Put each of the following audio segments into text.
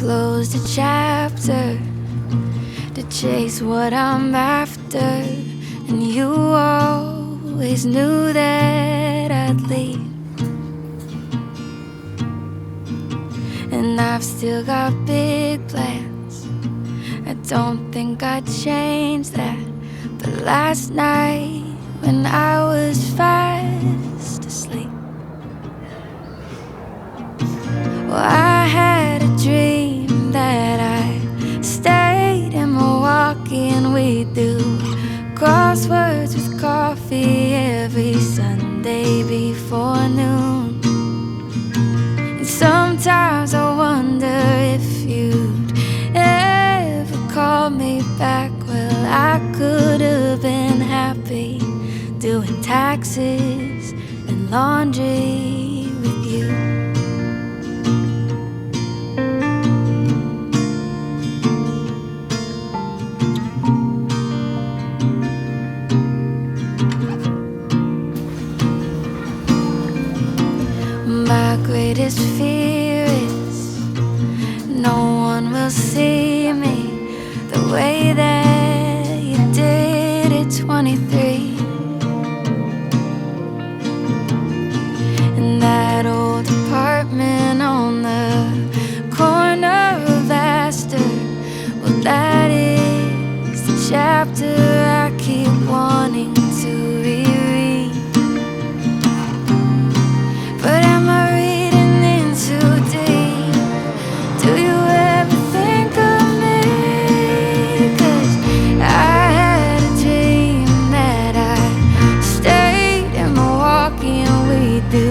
closed a chapter to chase what I'm after, and you always knew that I'd leave. And I've still got big plans. I don't think I'd change that. But last night when I was fast asleep, well, I had a dream that I stayed in Milwaukee and we'd do crosswords with coffee every Sunday before noon. And sometimes I wonder if you'd ever call me back. Well, I could have been happy doing taxes and laundry with you. My greatest fear is no one will see me the way that you did at 23. In that old apartment on the corner of Astor, well, that is the chapter I keep wanting to reread. But am I reading in too deep? Do you ever think of me? 'Cause I had a dream that I stayed in Milwaukee and we do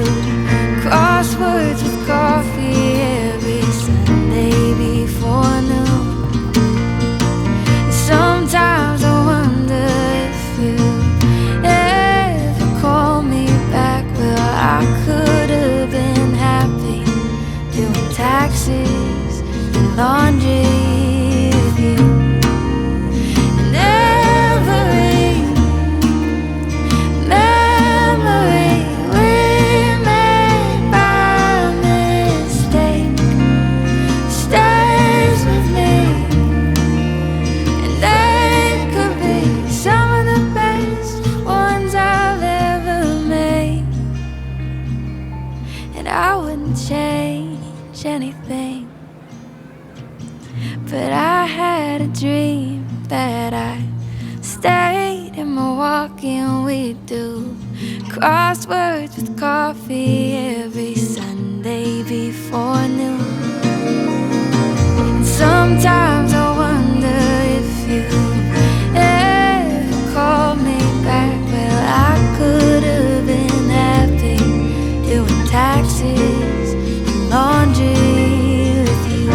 crosswords with coffee every Sunday before noon. Sometimes I wonder if you ever call me back. Well, I could have been happy doing taxes and laundry with you. And every memory we made by mistake stays with me. And they could be some of the best ones I've ever made. And I wouldn't change anything. But I had a dream that I stayed in Milwaukee and we'd do crosswords with coffee every Sunday before noon. And sometimes I wonder if you ever call me back. Well, I could have been happy doing taxes and laundry with you.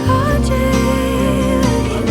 Laundry with you.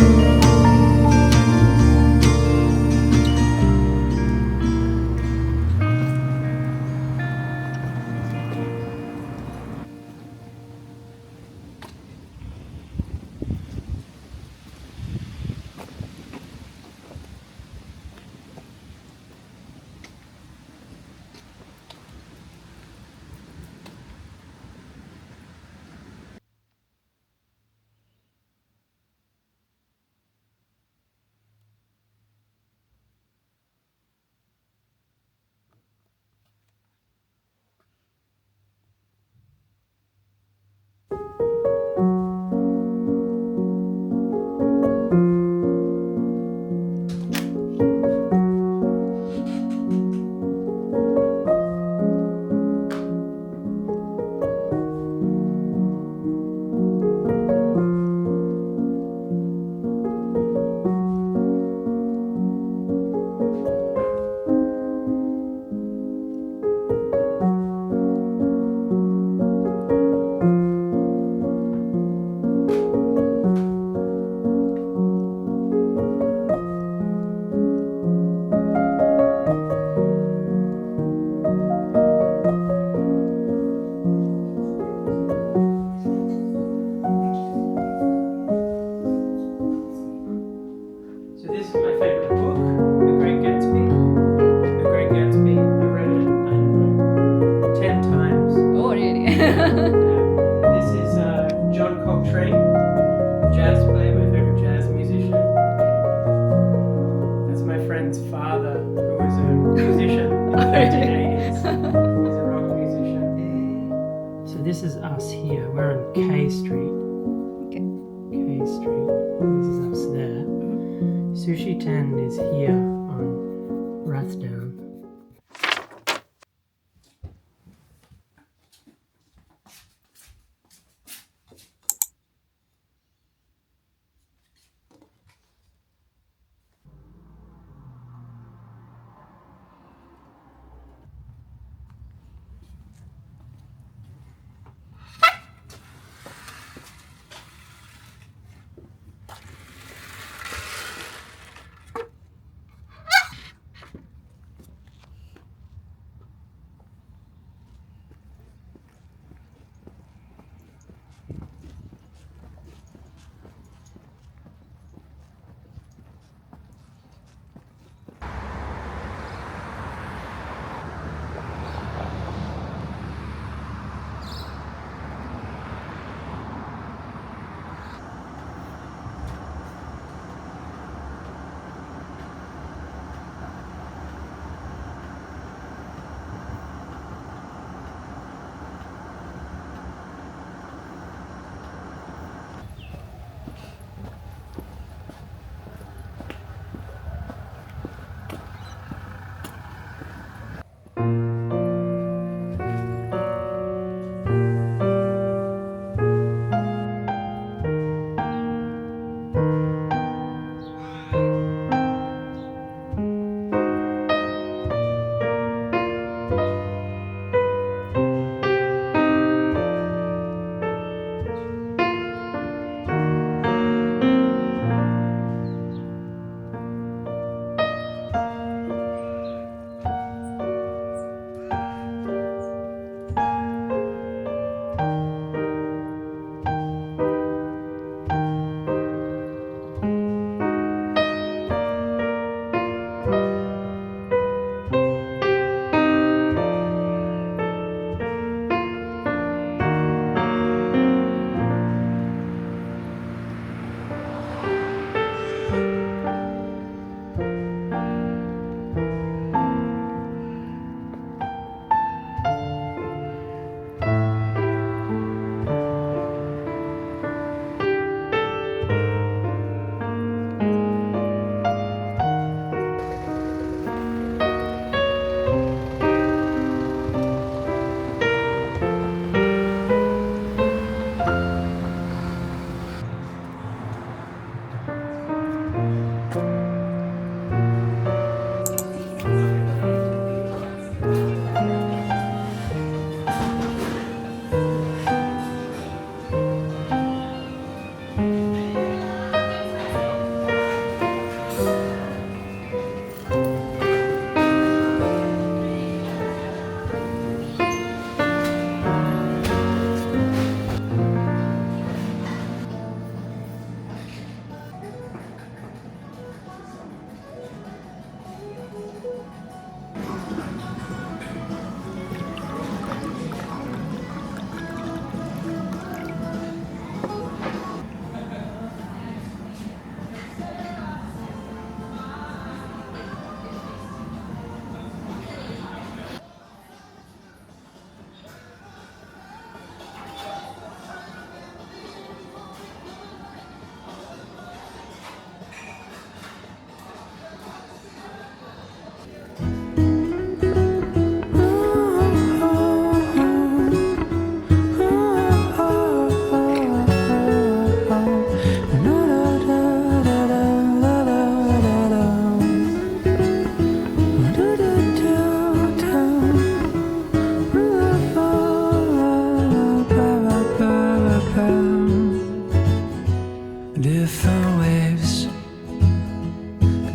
Sushi 10 is here on Rathdown.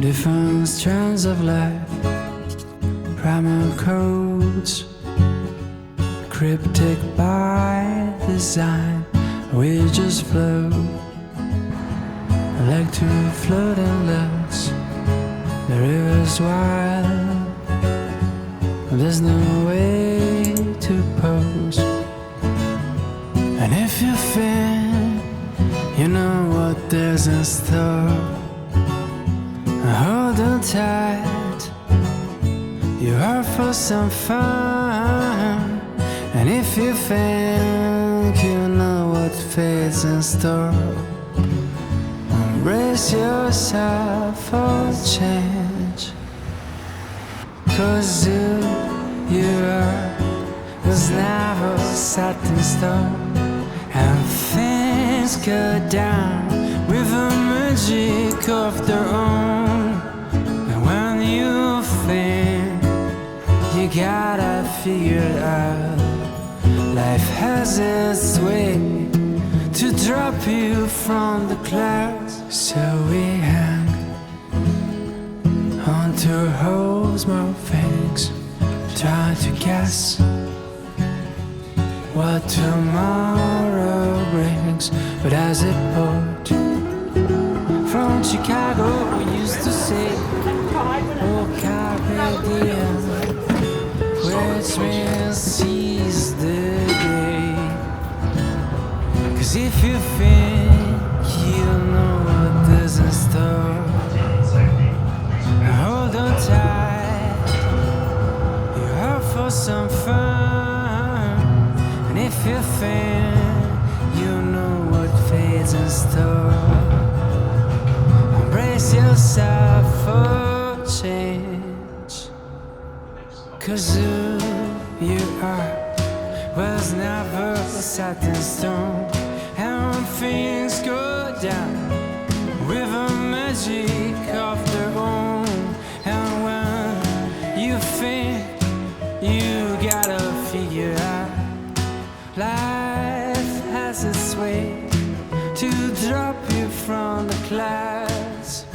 different strands of life, primal codes, cryptic by design. We just float like two floating ducks. The river's wild, there's no way to pose. And if you feel you know what there's in store, hold on tight, you're out for some fun. And if you think you know what fate's in store, Brace yourself for change, 'cause who you are was never set in stone, and things go down with a magic of their own. And when you think you gotta figure it out, life has its way to drop you from the clouds. So we hang onto hopes, more things, try to guess what tomorrow brings. But as it poured from Chicago, we used to say, oh carpe diem, which means seize the day. 'Cause if you think you know what is in store, hold on tight, you're out for some fun. And if you think you know what fate's in store, brace yourself for change. 'Cause who you are was never set in stone, and when things go down with a magic of their own, and when you think you gotta figure out, life has its way to drop you from the clouds.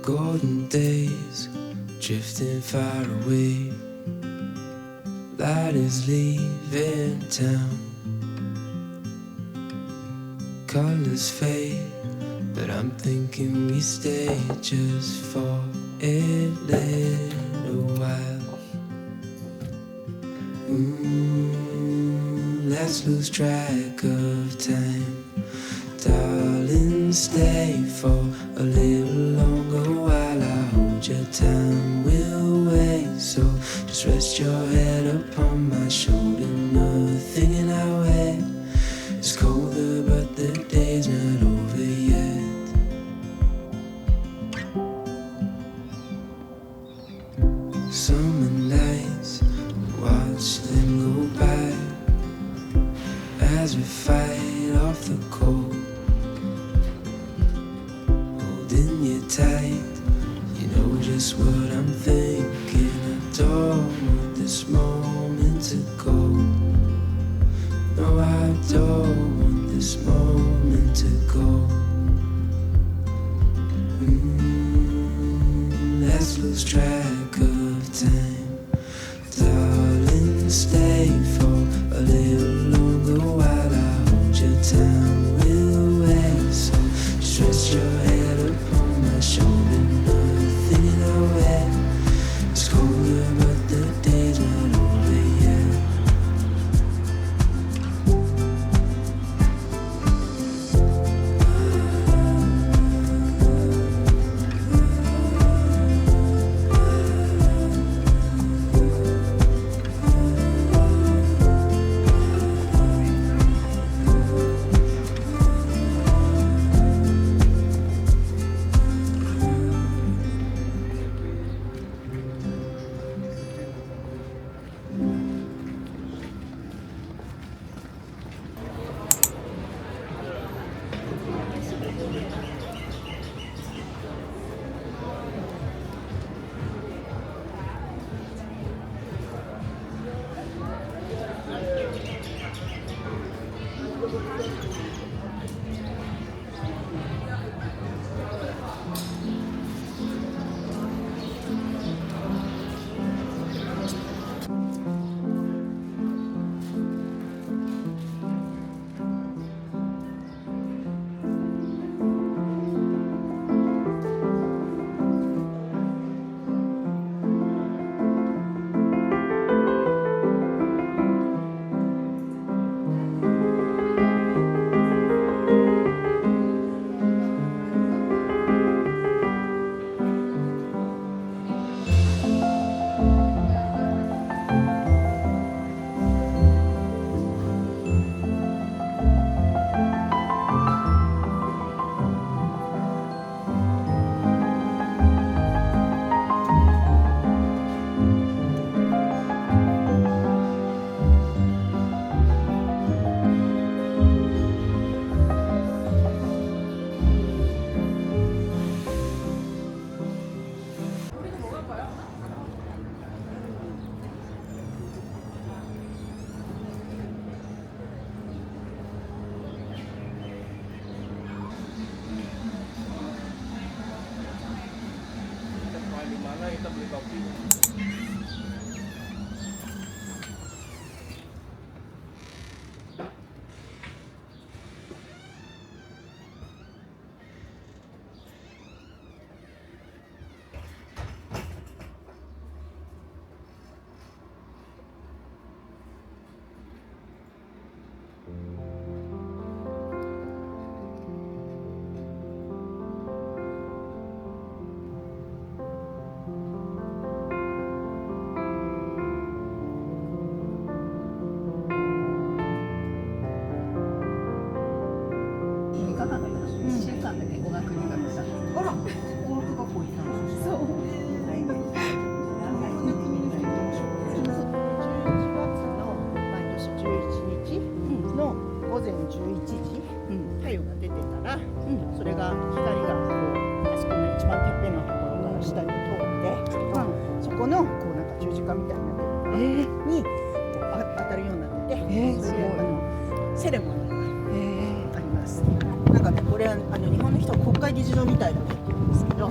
Golden days drifting far away. Light is leaving town. Colors fade, but I'm thinking we stay just for a little while. Let's lose track of time. Darling, stay for a little longer while I hold your time. We'll wait, so just rest your head upon my shoulder. Nothing in our way is colder, but the day's not over yet. Summer nights, watch them go by as we fight off the cold. Holding you tight, you know just what I'm thinking. I don't want this moment to go. No, I don't want this moment to go. Let's lose track of time. Darling, stay for a little longer while I hold your time. We'll wait, so just rest your head upon my shoulder. Nothing in our way is colder, but the day's not over yet. di mana kita beli kopi.それが光がこうあそこの一番てっぺんのところから下に通って、そこのこうなんか十字架みたいになってるところに当たるようになってて、それでセレモニーがあります。なんかね、これは日本の人は国会議事堂みたいだねって言うんですけど、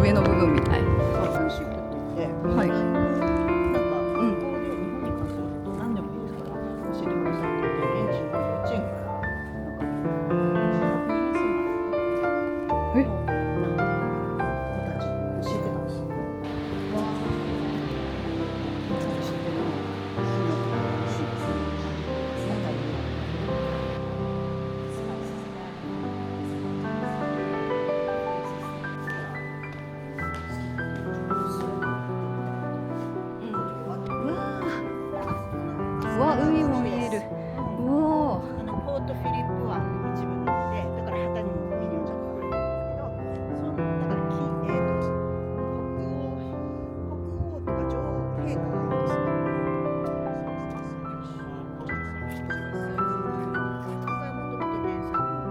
上の部分みたい。トウンシップって言って、はい。なんか向こうで日本に関すること何でもいいですから教えてくださいって言って、現地の幼稚園から海も見える。うおー。ポートフィリップ湾の一部なので、だから旗にもミニオンちゃんが書いてるんですけど、だから国王とか女王陛下がいるんですね。ここがもともと原産の木な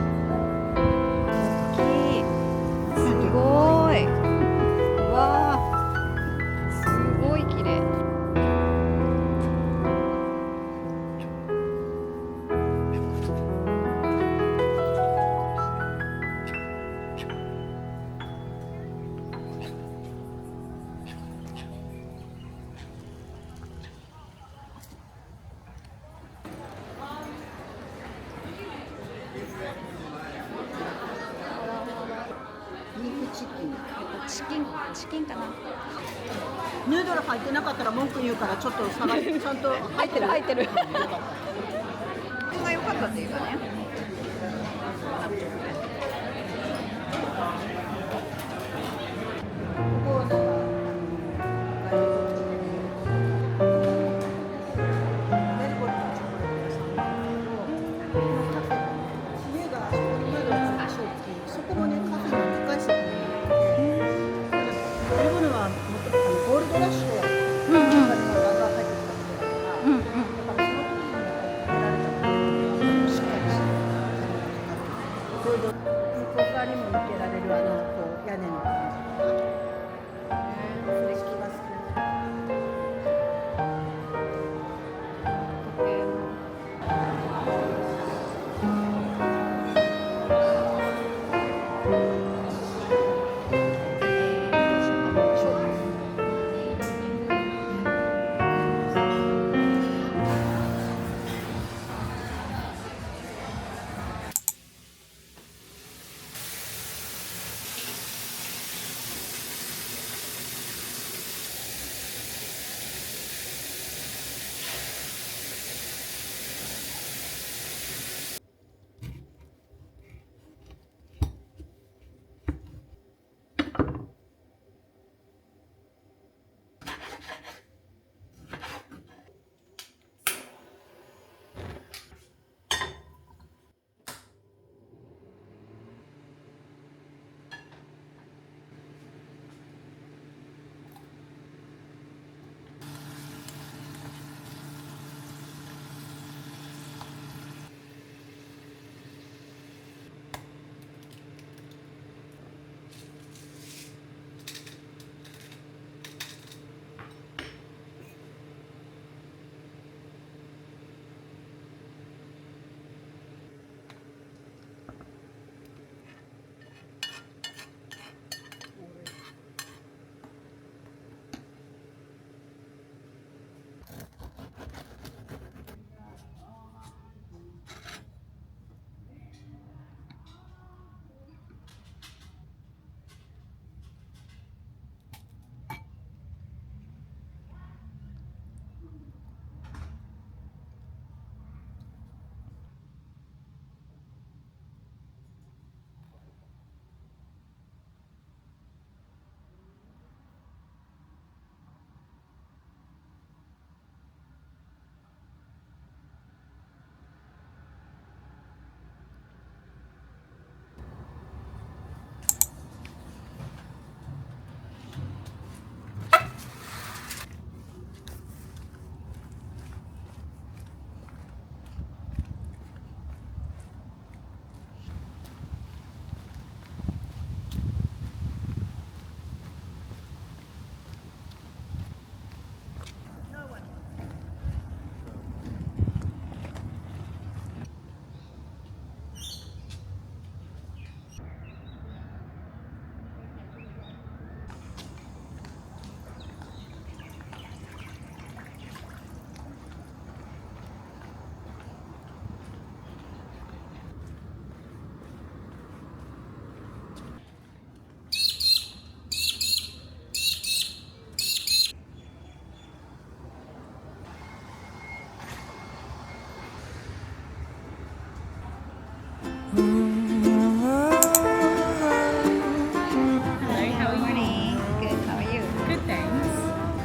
んですよ。チキンかな。ヌードル入ってなかったら文句言うからちょっと探してちゃんと入ってる。入ってる。ここが良かったっていうかね。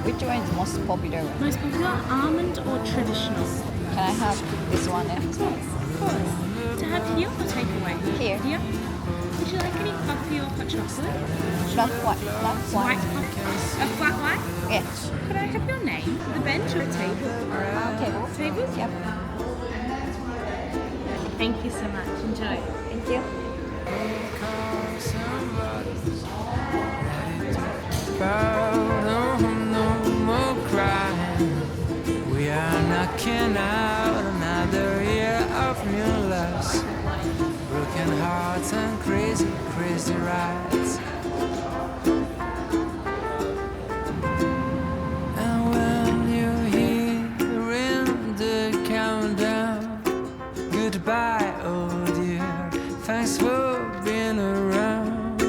Which one is most popular one? Most popular, almond or traditional? Can I have this one then? Of course. To have here or take away? Here. Here. Would you like any coffee or hot chocolate? Flat white. Flat White white. coffee? A flat white? Yes. Could I have your name? The bench or a table? Table. Table? Yep. Thank you so much. Enjoy. Thank you. No more crying. We are knocking out another year of new loves, broken hearts and crazy, crazy rides. And when you're hearing the countdown, goodbye, oh dear, thanks for being around.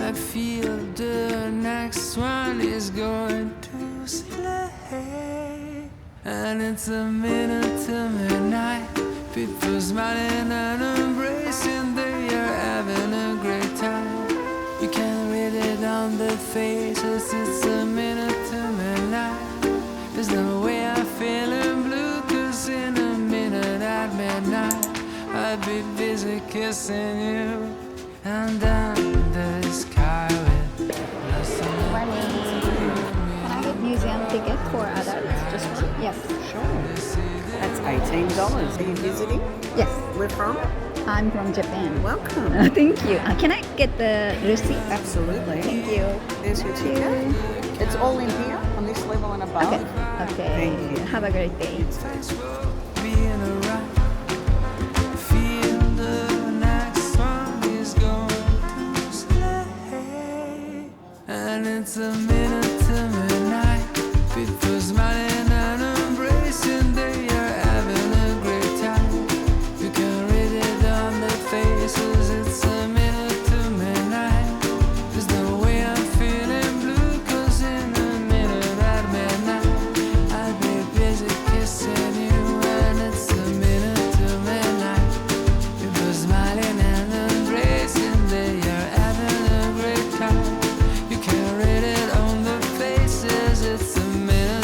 I feel the next one is going to slay, and it's a minute to midnight. People smiling and embracing, they are having a great time. You can read it on their faces, it's a minute to midnight. There's no way I'm feeling blue, 'cause in a minute at midnight I'll be busy kissing you, and then the sky will blossom. Can I get museum ticket for adults? Just one? Yes. That's $18. Are you visiting? Yes. Where from? I'm from Japan. Welcome. Thank you. Can I get the receipt? Absolutely. Thank you. There's your Thank ticket. you. It's all in here on this level and above. Okay. Okay. Thank you. Have a great day. Thanks for being around. Feel the next one is going to slay, and it's a minute to midnight. People smiling and embracing, they are having a great time. You can read it on their faces, it's a minute to midnight. There's no way I'm feeling blue, 'cause in a minute at midnight I'll be busy kissing you, and it's a minute to midnight. People smiling and embracing, they are having a great time. You can read it on their faces, it's a minute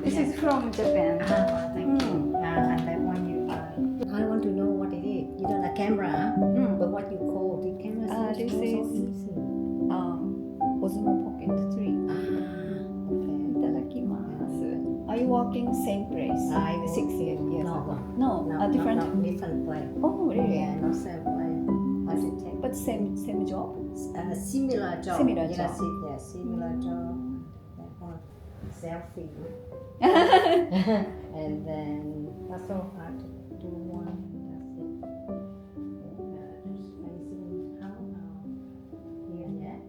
This is from Japan. Thank you. And I want you. I want to know what it is. You don't have camera, but what you call the camera? This is Osmo Pocket 3. Okay. いただきます。Are you working same place? I 6 years No. ago. No, No, different. No, different place. Oh, really? Yeah, not same place. I should take. But same job? Similar job. Similar Yes, job. yeah, similar job. That one. Selfie. And then that's so hard to do one. That's it. Just facing how here and there.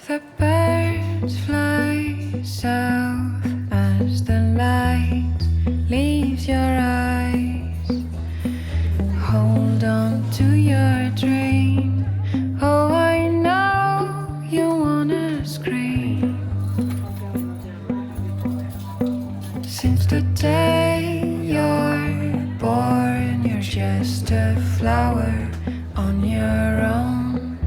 The birds fly south as the light leaves your eyes. Hold on to your dream. Oh, I know you wanna scream. Since the day you're born, you're just a flower on your own,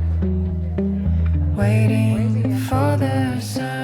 waiting for the sun.